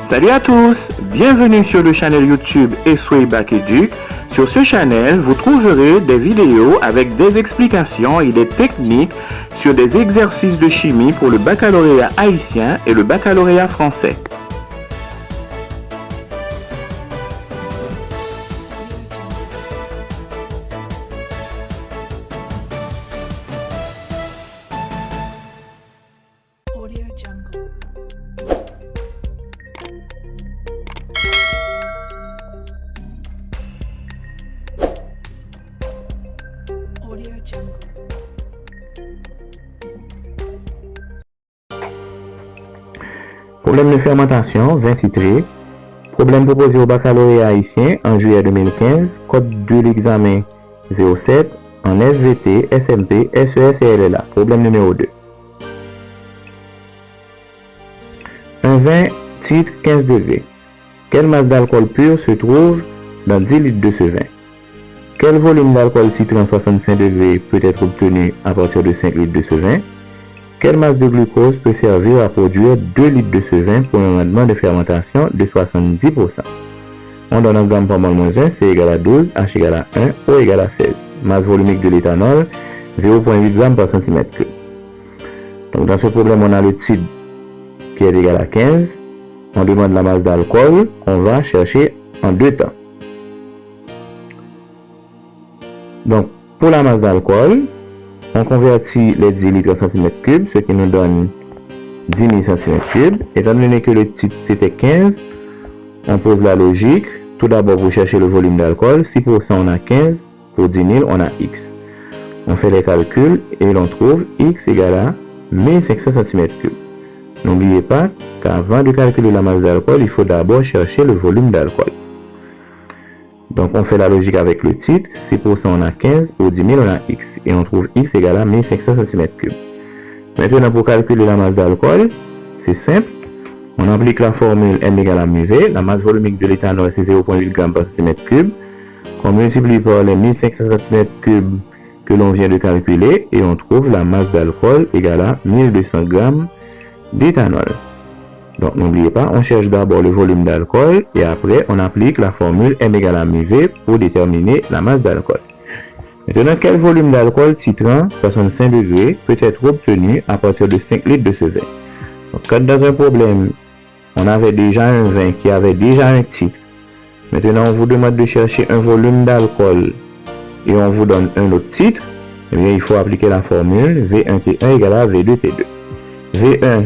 Salut à tous, bienvenue sur le channel YouTube Esway Bac Edu. Sur ce channel, vous trouverez des vidéos avec des explications et des techniques sur des exercices de chimie pour le baccalauréat haïtien et le baccalauréat français. Problème de fermentation, 20 titré. Problème proposé au baccalauréat haïtien en juillet 2015. Code de l'examen 07 en SVT, SMP, SES et LLA. Problème numéro 2. Un vin titre 15 degrés. Quelle masse d'alcool pur se trouve dans 10 litres de ce vin? Quel volume d'alcool titre en 65 degrés peut être obtenu à partir de 5 litres de ce vin? Quelle masse de glucose peut servir à produire 2 litres de ce vin pour un rendement de fermentation de 70%? On donne un gramme par mol -1, C égale à 12, H égale à 1, O égale à 16. Masse volumique de l'éthanol, 0,8 g par cm3. Donc dans ce problème, on a le titre qui est égal à 15. On demande la masse d'alcool qu'on va chercher en deux temps. Donc pour la masse d'alcool, on convertit les 10 litres en centimètres cubes, ce qui nous donne 10 000 centimètres cubes. Étant donné que le titre c'était 15, on pose la logique. Tout d'abord pour chercher le volume d'alcool, 6% on a 15, pour 10 000 on a X. On fait les calculs et l'on trouve X égale à 1500 centimètres cubes. N'oubliez pas qu'avant de calculer la masse d'alcool, il faut d'abord chercher le volume d'alcool. Donc on fait la logique avec le titre, 6% on a 15, pour 10 000 on a X. Et on trouve X égale à 1500 cm3. Maintenant pour calculer la masse d'alcool, c'est simple. On applique la formule M égale à μV. La masse volumique de l'éthanol c'est 0,8 g par cm3. On multiplie par les 1500 cm3 que l'on vient de calculer. Et on trouve la masse d'alcool égale à 1200 g d'éthanol. Donc n'oubliez pas, on cherche d'abord le volume d'alcool et après on applique la formule M égale à μV pour déterminer la masse d'alcool. Maintenant, quel volume d'alcool titrant 65 degrés peut être obtenu à partir de 5 litres de ce vin? Donc quand dans un problème, on avait déjà un vin qui avait déjà un titre, maintenant on vous demande de chercher un volume d'alcool et on vous donne un autre titre, eh bien il faut appliquer la formule V1T1 égale à V2T2. V1,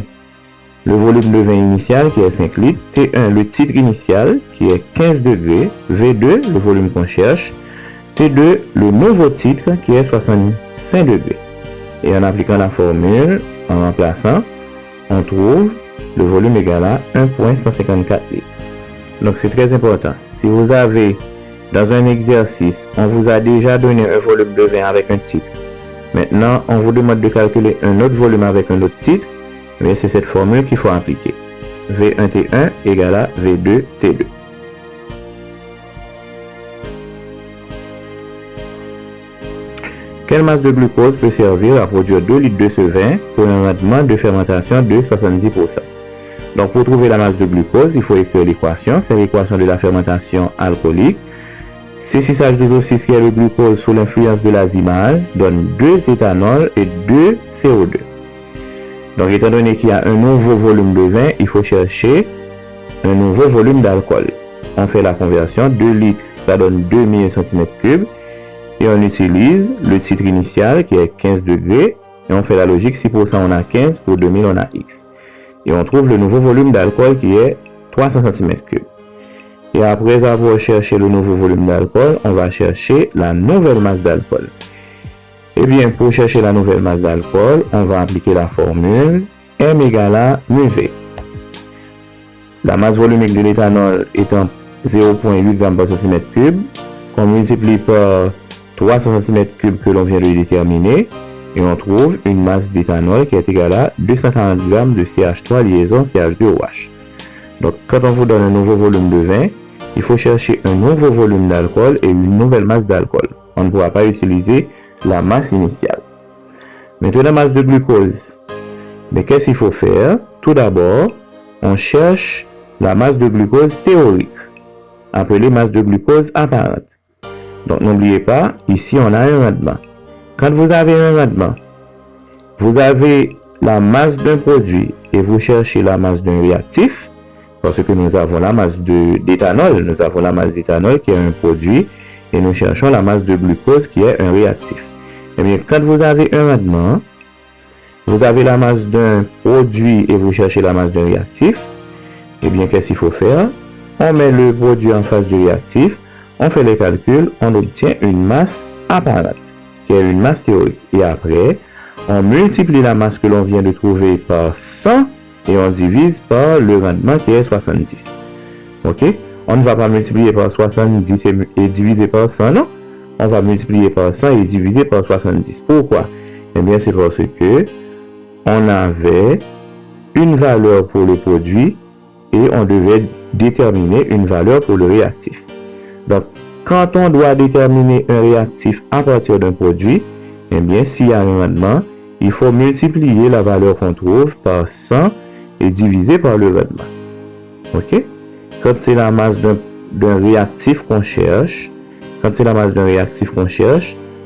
le volume de vin initial qui est 5 litres, T1 le titre initial qui est 15 degrés, V2 le volume qu'on cherche, T2 le nouveau titre qui est 65 degrés. Et en appliquant la formule, en remplaçant, on trouve le volume égal à 1,154 litres. Donc c'est très important. Si vous avez dans un exercice, on vous a déjà donné un volume de vin avec un titre. Maintenant, on vous demande de calculer un autre volume avec un autre titre. Mais c'est cette formule qu'il faut appliquer. V1T1 égale à V2T2. Quelle masse de glucose peut servir à produire 2 litres de ce vin pour un rendement de fermentation de 70%? Donc pour trouver la masse de glucose, il faut écrire l'équation. C'est l'équation de la fermentation alcoolique. C6H2O6 qui est le glucose sous l'influence de l'azimase donne 2 éthanol et 2 CO2. Donc, étant donné qu'il y a un nouveau volume de vin, il faut chercher un nouveau volume d'alcool. On fait la conversion, 2 litres, ça donne 2000 cm3. Et on utilise le titre initial qui est 15 degrés. Et on fait la logique, 6% on a 15, pour 2000 on a X. Et on trouve le nouveau volume d'alcool qui est 300 cm3. Et après avoir cherché le nouveau volume d'alcool, on va chercher la nouvelle masse d'alcool. Eh bien, pour chercher la nouvelle masse d'alcool, on va appliquer la formule M égale à μV. La masse volumique de l'éthanol étant 0,8 g par cm3, qu'on multiplie par 300 cm3 que l'on vient de déterminer, et on trouve une masse d'éthanol qui est égale à 240 g de CH3 liaison CH2OH. Donc, quand on vous donne un nouveau volume de vin, il faut chercher un nouveau volume d'alcool et une nouvelle masse d'alcool. On ne pourra pas utiliser la masse initiale. Maintenant, la masse de glucose. Mais qu'est-ce qu'il faut faire? Tout d'abord, on cherche la masse de glucose théorique, appelée masse de glucose apparente. Donc n'oubliez pas, ici on a un rendement. Quand vous avez un rendement, vous avez la masse d'un produit et vous cherchez la masse d'un réactif, parce que nous avons la masse d'éthanol, nous avons la masse d'éthanol qui est un produit, et nous cherchons la masse de glucose qui est un réactif. Eh bien, quand vous avez un rendement, vous avez la masse d'un produit et vous cherchez la masse d'un réactif, eh bien, qu'est-ce qu'il faut faire? On met le produit en face du réactif, on fait les calculs, on obtient une masse apparente, qui est une masse théorique. Et après, on multiplie la masse que l'on vient de trouver par 100 et on divise par le rendement qui est 70. Ok? On ne va pas multiplier par 70 et diviser par 100, non? On va multiplier par 100 et diviser par 70. Pourquoi? Eh bien, c'est parce que on avait une valeur pour le produit et on devait déterminer une valeur pour le réactif. Donc, quand on doit déterminer un réactif à partir d'un produit, eh bien, s'il y a un rendement, il faut multiplier la valeur qu'on trouve par 100 et diviser par le rendement. Ok? Quand c'est la masse d'un réactif qu'on cherche,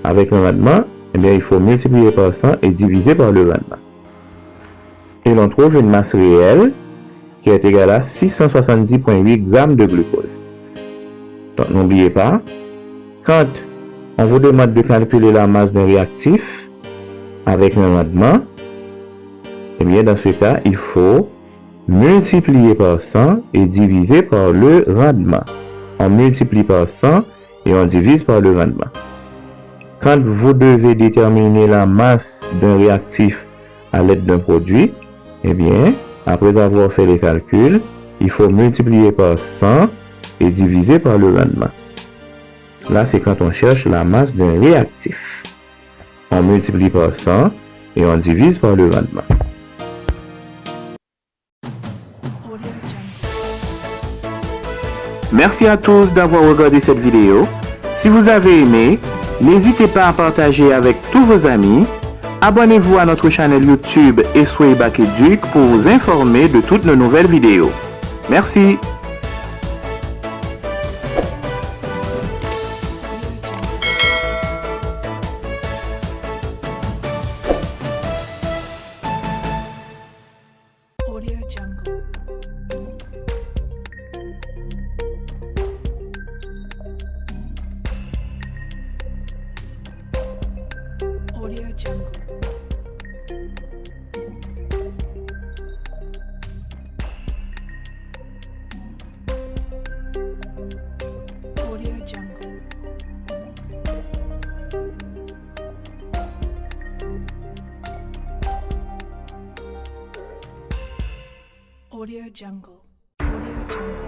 avec un rendement, eh bien, il faut multiplier par 100 et diviser par le rendement. Et l'on trouve une masse réelle qui est égale à 670,8 g de glucose. Donc, n'oubliez pas, quand on vous demande de calculer la masse d'un réactif avec un rendement, eh bien, dans ce cas, il faut multiplier par 100 et diviser par le rendement. On multiplie par 100 et on divise par le rendement. Quand vous devez déterminer la masse d'un réactif à l'aide d'un produit, eh bien, après avoir fait les calculs, il faut multiplier par 100 et diviser par le rendement. Là, c'est quand on cherche la masse d'un réactif. On multiplie par 100 et on divise par le rendement. Merci à tous d'avoir regardé cette vidéo. Si vous avez aimé, n'hésitez pas à partager avec tous vos amis. Abonnez-vous à notre chaîne YouTube Esway Bakeduc pour vous informer de toutes nos nouvelles vidéos. Merci. Audio Jungle. Audio Jungle. Audio Jungle. Audio Jungle.